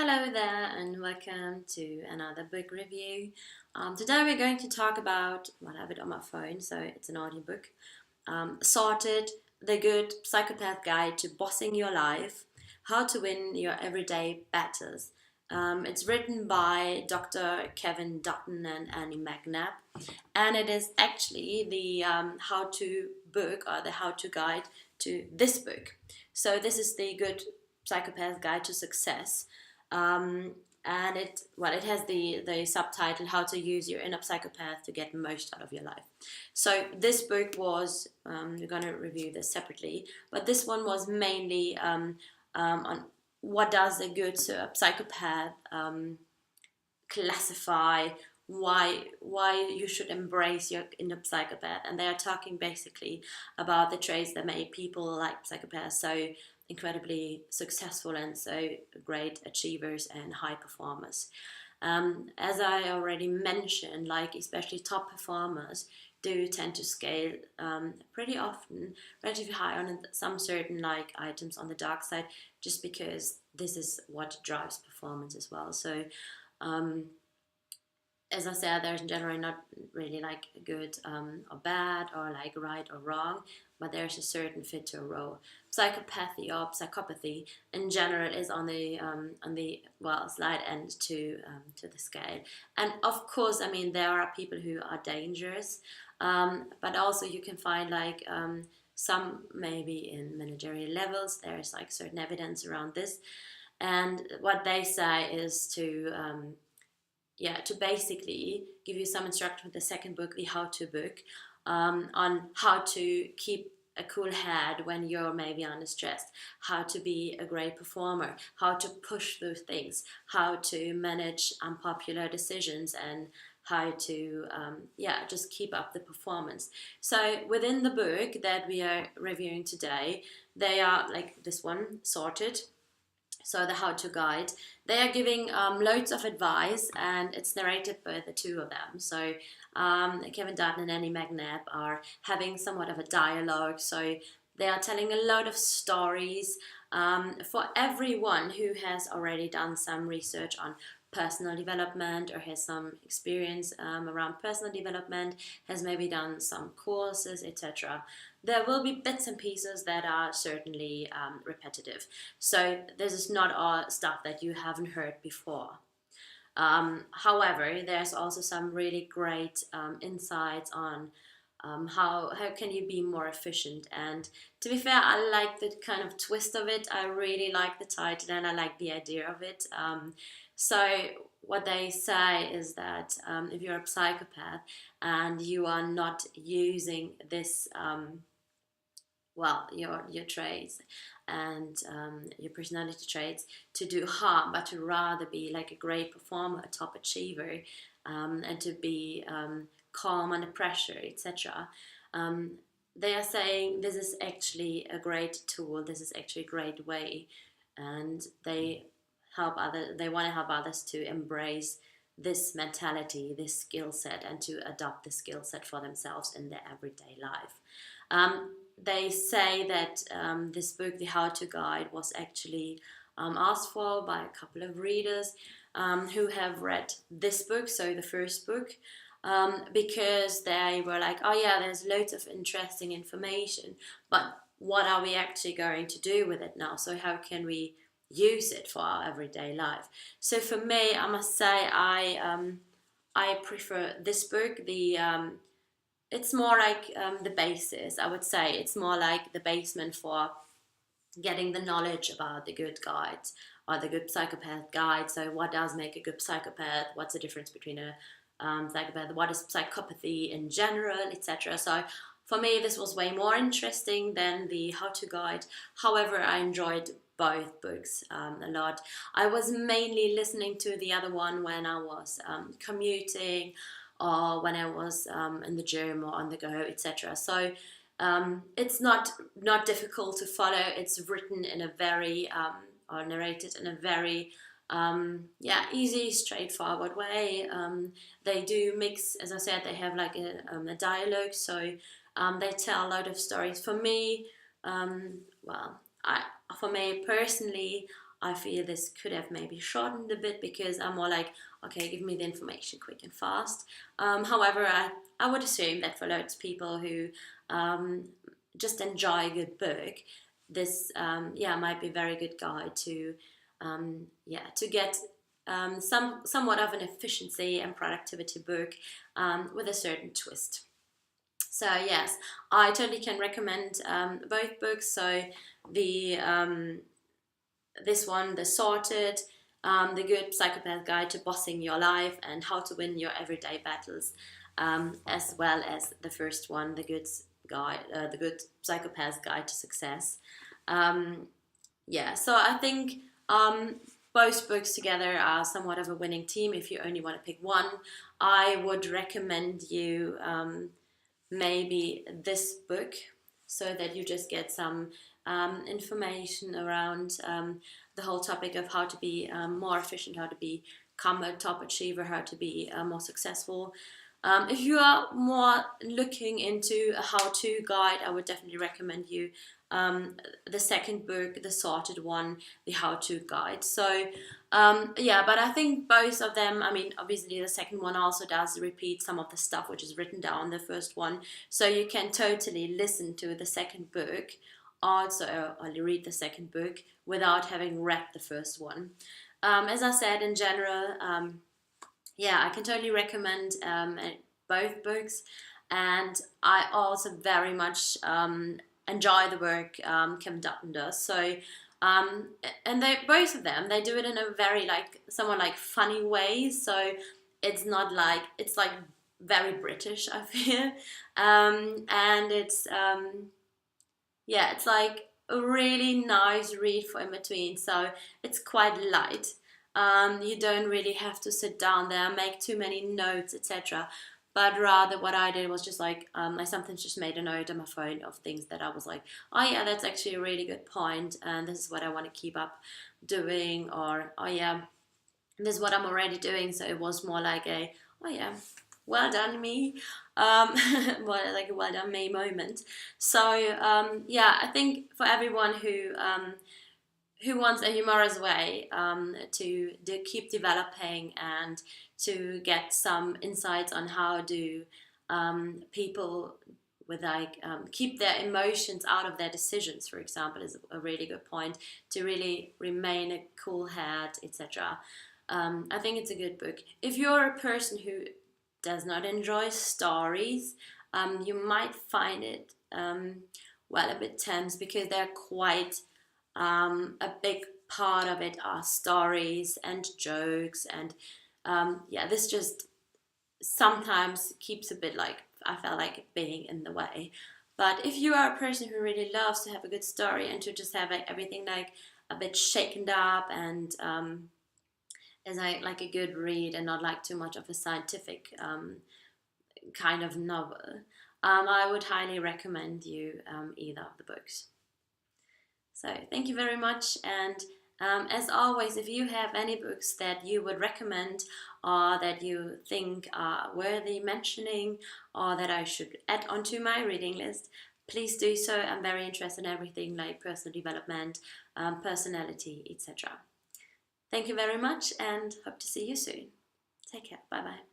Hello there and welcome to another book review. Today we're going to talk about, well, I have it on my phone, so it's an audiobook. Sorted, The Good Psychopath Guide to Bossing Your Life, How to Win Your Everyday Battles. It's written by Dr. Kevin Dutton and Annie McNab, and it is actually the how-to book or the how-to guide to this book. So this is The Good Psychopath Guide to Success. And it has the subtitle How to Use Your Inner Psychopath to Get Most Out of Your Life. So this book was, we're going to review this separately, but this one was mainly on what does a good psychopath classify, why you should embrace your inner psychopath, and they are talking basically about the traits that make people like psychopaths so incredibly successful and so great achievers and high performers. As I already mentioned, like especially top performers do tend to scale pretty often relatively high on some certain like items on the dark side, just because this is what drives performance as well. So as I said, there's generally not really like good or bad or like right or wrong, but there's a certain fit to a role. Psychopathy or psychopathy in general is on the slight end to the scale. And of course, I mean there are people who are dangerous, but also you can find like some maybe in managerial levels. There's like certain evidence around this, and what they say is to basically give you some instruction with the second book, the how-to book, on how to keep a cool head when you're maybe under stress, how to be a great performer, how to push through things, how to manage unpopular decisions, and how to just keep up the performance. So within the book that we are reviewing today, they are like this one, Sorted. So the how-to guide, they are giving loads of advice, and it's narrated by the two of them. So Kevin Dutton and Annie McNab are having somewhat of a dialogue. So they are telling a lot of stories for everyone who has already done some research on personal development or has some experience around personal development, has maybe done some courses, etc. There will be bits and pieces that are certainly repetitive. So this is not all stuff that you haven't heard before. However, there's also some really great insights on how can you be more efficient. And to be fair, I like the kind of twist of it. I really like the title and I like the idea of it. So what they say is that if you're a psychopath and you are not using this your traits and your personality traits to do harm, but to rather be like a great performer, a top achiever, and to be calm under pressure, etc. They are saying this is actually a great tool, this is actually a great way, and they want to help others to embrace this mentality, this skill set, and to adopt the skill set for themselves in their everyday life. They say that this book, The How-To Guide, was actually asked for by a couple of readers who have read this book, so the first book, because they were like, oh yeah, there's loads of interesting information, but what are we actually going to do with it now? So how can we use it for our everyday life? So for me, I must say I prefer this book. It's more like the basis, I would say. It's more like the basement for getting the knowledge about the good guide or the good psychopath guide. So what does make a good psychopath? What's the difference between a psychopath? What is psychopathy in general, etc. So for me, this was way more interesting than the how-to guide. However, I enjoyed both books a lot. I was mainly listening to the other one when I was commuting, or when I was in the gym or on the go, etc. So it's not difficult to follow. It's written in a very or narrated in a very easy, straightforward way. They do mix, as I said, they have like a dialogue, so they tell a lot of stories. For me, for me personally, I feel this could have maybe shortened a bit, because I'm more like, okay, give me the information quick and fast. However, I would assume that for loads of people who just enjoy a good book, this might be a very good guide to get somewhat of an efficiency and productivity book with a certain twist. So yes, I totally can recommend both books. So the this one, The Sorted, The Good Psychopath Guide to Bossing Your Life and How to Win Your Everyday Battles, as well as the first one, The Good Psychopath's Guide to Success. So I think both books together are somewhat of a winning team. If you only want to pick one, I would recommend you maybe this book, so that you just get some information around the whole topic of how to be more efficient, how to become a top achiever, how to be more successful. If you are more looking into a how-to guide, I would definitely recommend you the second book, the Sorted one, the how-to guide. So but I think both of them, I mean, obviously the second one also does repeat some of the stuff which is written down in the first one, so you can totally listen to the second book, also read the second book without having read the first one. As I said, in general, I can totally recommend both books, and I also very much enjoy the work Kevin Dutton does. So, and they both of them, they do it in a very somewhat funny way. So it's not like, it's like very British, I feel, and it's it's like a really nice read for in between. So it's quite light. You don't really have to sit down there, make too many notes, etc. But rather what I did was just I sometimes just made a note on my phone of things that I was like, oh yeah, that's actually a really good point, and this is what I want to keep up doing, or oh yeah, this is what I'm already doing. So it was more like a, oh yeah, well done me, more like a well done me moment. So I think for everyone who wants a humorous way to keep developing and to get some insights on how do people with keep their emotions out of their decisions, for example, is a really good point, to really remain a cool head, etc. I think it's a good book. If you're a person who does not enjoy stories, you might find it a bit tense, because they're quite a big part of it are stories and jokes, and this just sometimes keeps a bit I felt like being in the way. But if you are a person who really loves to have a good story and to just have everything a bit shaken up, and as like a good read and not too much of a scientific kind of novel, I would highly recommend you either of the books. So thank you very much, and as always, if you have any books that you would recommend, or that you think are worthy mentioning, or that I should add onto my reading list, please do so. I'm very interested in everything like personal development, personality, etc. Thank you very much, and hope to see you soon. Take care. Bye bye.